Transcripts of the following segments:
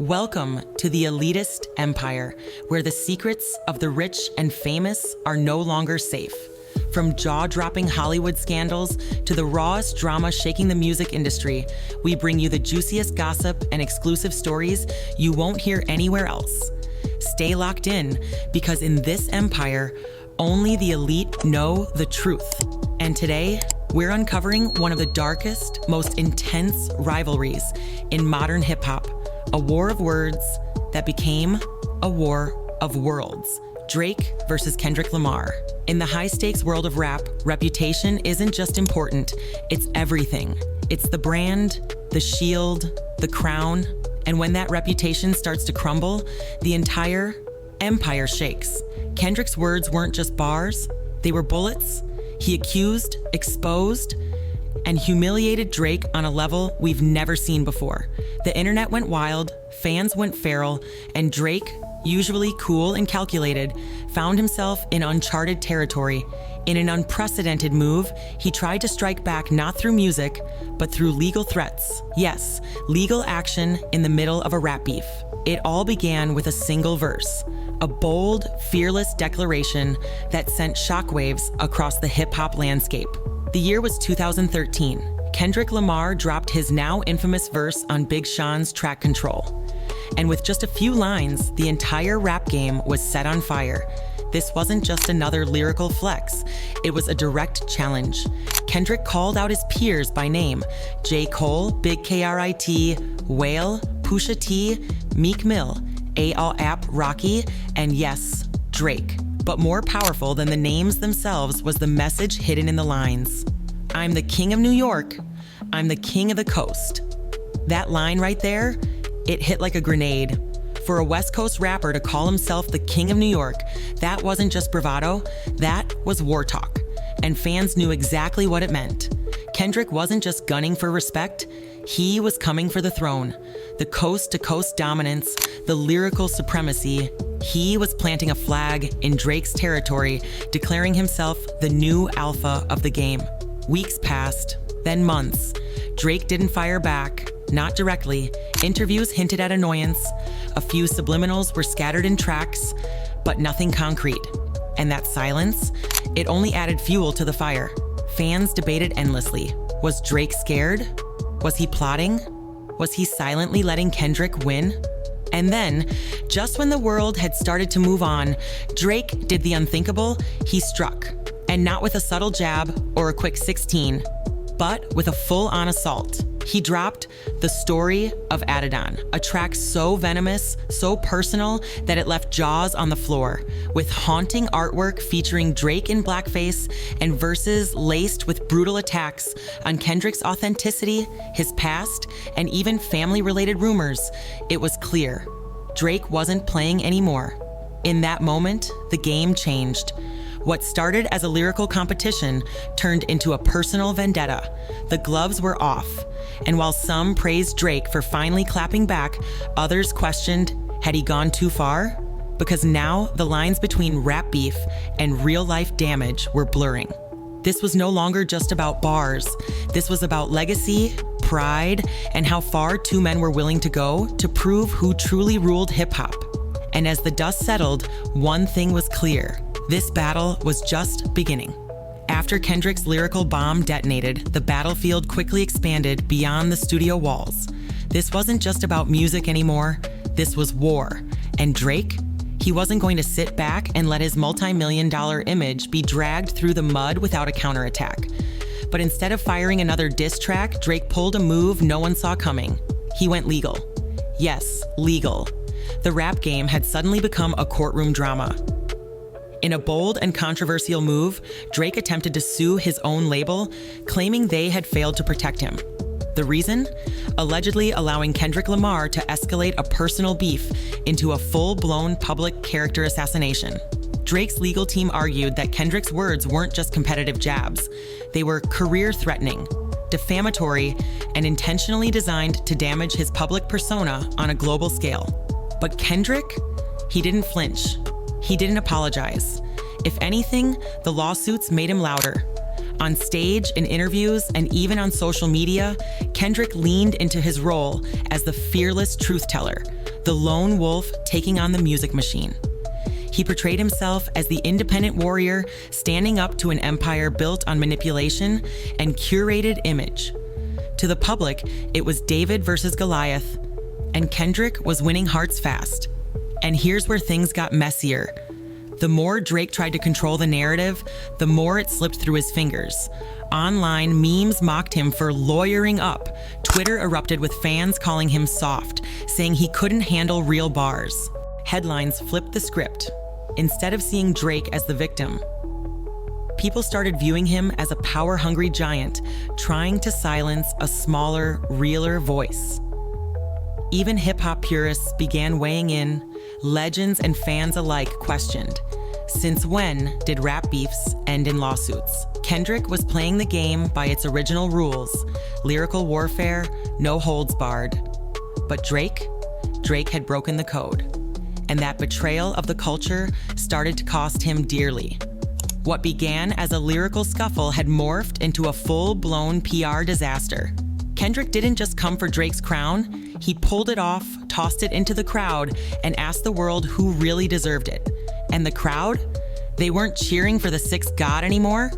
Welcome to the elitist empire, where the secrets of the rich and famous are no longer safe. From jaw-dropping Hollywood scandals to the rawest drama shaking the music industry, we bring you the juiciest gossip and exclusive stories you won't hear anywhere else. Stay locked in, because in this empire, only the elite know the truth. And today, we're uncovering one of the darkest, most intense rivalries in modern hip-hop. A war of words that became a war of worlds. Drake versus Kendrick Lamar. In the high-stakes world of rap, reputation isn't just important, it's everything. It's the brand, the shield, the crown, and when that reputation starts to crumble, the entire empire shakes. Kendrick's words weren't just bars, they were bullets. He accused, exposed, and humiliated Drake on a level we've never seen before. The internet went wild, fans went feral, and Drake, usually cool and calculated, found himself in uncharted territory. In an unprecedented move, he tried to strike back not through music, but through legal threats. Yes, legal action in the middle of a rap beef. It all began with a single verse, a bold, fearless declaration that sent shockwaves across the hip-hop landscape. The year was 2013. Kendrick Lamar dropped his now infamous verse on Big Sean's track Control. And with just a few lines, the entire rap game was set on fire. This wasn't just another lyrical flex, it was a direct challenge. Kendrick called out his peers by name: J. Cole, Big K.R.I.T., Whale, Pusha T, Meek Mill, A.A.AP Rocky, and yes, Drake. But more powerful than the names themselves was the message hidden in the lines. I'm the king of New York. I'm the king of the coast. That line right there, it hit like a grenade. For a West Coast rapper to call himself the king of New York, that wasn't just bravado, that was war talk. And fans knew exactly what it meant. Kendrick wasn't just gunning for respect, he was coming for the throne. The coast-to-coast dominance, the lyrical supremacy. He was planting a flag in Drake's territory, declaring himself the new alpha of the game. Weeks passed, then months. Drake didn't fire back, not directly. Interviews hinted at annoyance. A few subliminals were scattered in tracks, but nothing concrete. And that silence, it only added fuel to the fire. Fans debated endlessly. Was Drake scared? Was he plotting? Was he silently letting Kendrick win? And then, just when the world had started to move on, Drake did the unthinkable. He struck. And not with a subtle jab or a quick 16, but with a full-on assault. He dropped The Story of Adidon, a track so venomous, so personal, that it left jaws on the floor, with haunting artwork featuring Drake in blackface and verses laced with brutal attacks on Kendrick's authenticity, his past, and even family-related rumors. It was clear. Drake wasn't playing anymore. In that moment, the game changed. What started as a lyrical competition turned into a personal vendetta. The gloves were off. And while some praised Drake for finally clapping back, others questioned, had he gone too far? Because now the lines between rap beef and real-life damage were blurring. This was no longer just about bars. This was about legacy, pride, and how far two men were willing to go to prove who truly ruled hip-hop. And as the dust settled, one thing was clear. This battle was just beginning. After Kendrick's lyrical bomb detonated, the battlefield quickly expanded beyond the studio walls. This wasn't just about music anymore. This was war. And Drake? He wasn't going to sit back and let his multi-million-dollar image be dragged through the mud without a counterattack. But instead of firing another diss track, Drake pulled a move no one saw coming. He went legal. Yes, legal. The rap game had suddenly become a courtroom drama. In a bold and controversial move, Drake attempted to sue his own label, claiming they had failed to protect him. The reason? Allegedly allowing Kendrick Lamar to escalate a personal beef into a full-blown public character assassination. Drake's legal team argued that Kendrick's words weren't just competitive jabs. They were career-threatening, defamatory, and intentionally designed to damage his public persona on a global scale. But Kendrick? He didn't flinch. He didn't apologize. If anything, the lawsuits made him louder. On stage, in interviews, and even on social media, Kendrick leaned into his role as the fearless truth teller, the lone wolf taking on the music machine. He portrayed himself as the independent warrior standing up to an empire built on manipulation and curated image. To the public, it was David versus Goliath, and Kendrick was winning hearts fast. And here's where things got messier. The more Drake tried to control the narrative, the more it slipped through his fingers. Online, memes mocked him for lawyering up. Twitter erupted with fans calling him soft, saying he couldn't handle real bars. Headlines flipped the script. Instead of seeing Drake as the victim, people started viewing him as a power-hungry giant, trying to silence a smaller, realer voice. Even hip-hop purists began weighing in. Legends and fans alike questioned, since when did rap beefs end in lawsuits? Kendrick was playing the game by its original rules, lyrical warfare, no holds barred. But Drake had broken the code. And that betrayal of the culture started to cost him dearly. What began as a lyrical scuffle had morphed into a full-blown PR disaster. Kendrick didn't just come for Drake's crown, he pulled it off, tossed it into the crowd, and asked the world who really deserved it. And the crowd? They weren't cheering for the sixth god anymore.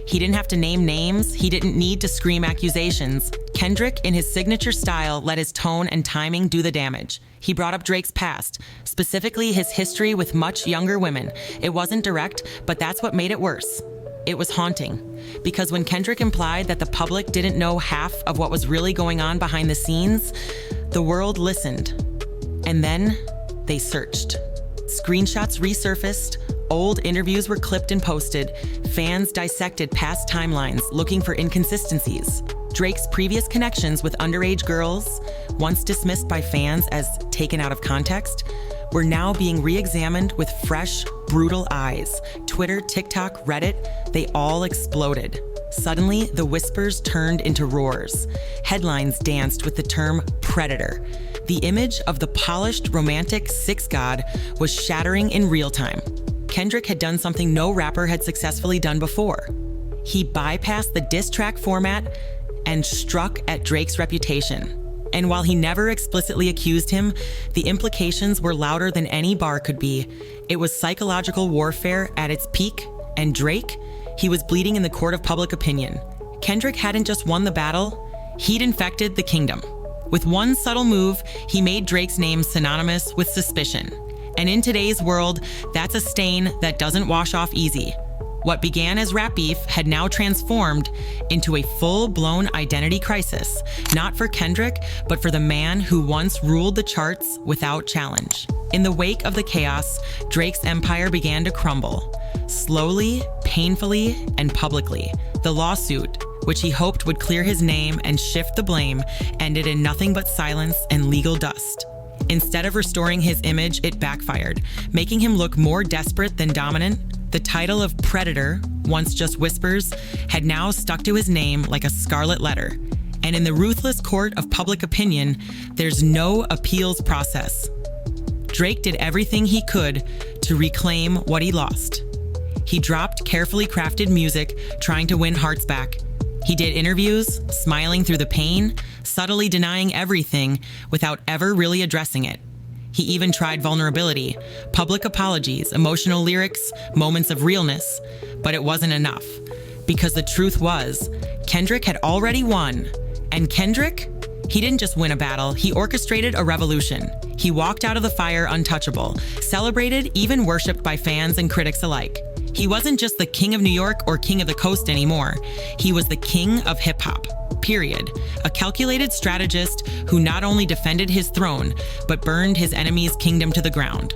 He didn't have to name names, he didn't need to scream accusations. Kendrick, in his signature style, let his tone and timing do the damage. He brought up Drake's past, specifically his history with much younger women. It wasn't direct, but that's what made it worse. It was haunting, because when Kendrick implied that the public didn't know half of what was really going on behind the scenes, the world listened. And then they searched. Screenshots resurfaced, old interviews were clipped and posted, fans dissected past timelines looking for inconsistencies. Drake's previous connections with underage girls, once dismissed by fans as taken out of context, were now being re-examined with fresh, brutal eyes. Twitter, TikTok, Reddit, they all exploded. Suddenly, the whispers turned into roars. Headlines danced with the term predator. The image of the polished, romantic sixth god was shattering in real time. Kendrick had done something no rapper had successfully done before. He bypassed the diss track format and struck at Drake's reputation. And while he never explicitly accused him, the implications were louder than any bar could be. It was psychological warfare at its peak, and Drake, he was bleeding in the court of public opinion. Kendrick hadn't just won the battle, he'd infected the kingdom. With one subtle move, he made Drake's name synonymous with suspicion. And in today's world, that's a stain that doesn't wash off easy. What began as rap beef had now transformed into a full-blown identity crisis, not for Kendrick, but for the man who once ruled the charts without challenge. In the wake of the chaos, Drake's empire began to crumble. Slowly, painfully, and publicly. The lawsuit, which he hoped would clear his name and shift the blame, ended in nothing but silence and legal dust. Instead of restoring his image, it backfired, making him look more desperate than dominant. The title of Predator, once just whispers, had now stuck to his name like a scarlet letter. And in the ruthless court of public opinion, there's no appeals process. Drake did everything he could to reclaim what he lost. He dropped carefully crafted music, trying to win hearts back. He did interviews, smiling through the pain, subtly denying everything without ever really addressing it. He even tried vulnerability, public apologies, emotional lyrics, moments of realness, but it wasn't enough. Because the truth was, Kendrick had already won. And Kendrick, he didn't just win a battle, he orchestrated a revolution. He walked out of the fire untouchable, celebrated, even worshipped by fans and critics alike. He wasn't just the king of New York or king of the coast anymore. He was the king of hip-hop. Period. A calculated strategist who not only defended his throne, but burned his enemy's kingdom to the ground.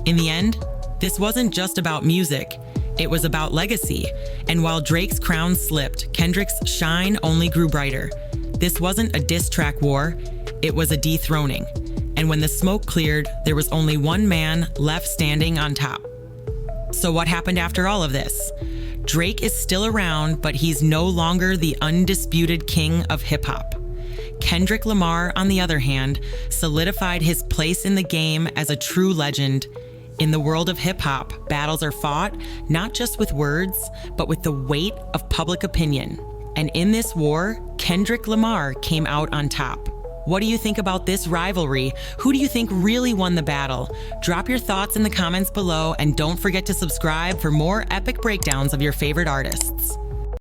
In the end, this wasn't just about music, it was about legacy. And while Drake's crown slipped, Kendrick's shine only grew brighter. This wasn't a diss track war, it was a dethroning. And when the smoke cleared, there was only one man left standing on top. So what happened after all of this? Drake is still around, but he's no longer the undisputed king of hip-hop. Kendrick Lamar, on the other hand, solidified his place in the game as a true legend. In the world of hip-hop, battles are fought not just with words, but with the weight of public opinion. And in this war, Kendrick Lamar came out on top. What do you think about this rivalry? Who do you think really won the battle? Drop your thoughts in the comments below, and don't forget to subscribe for more epic breakdowns of your favorite artists.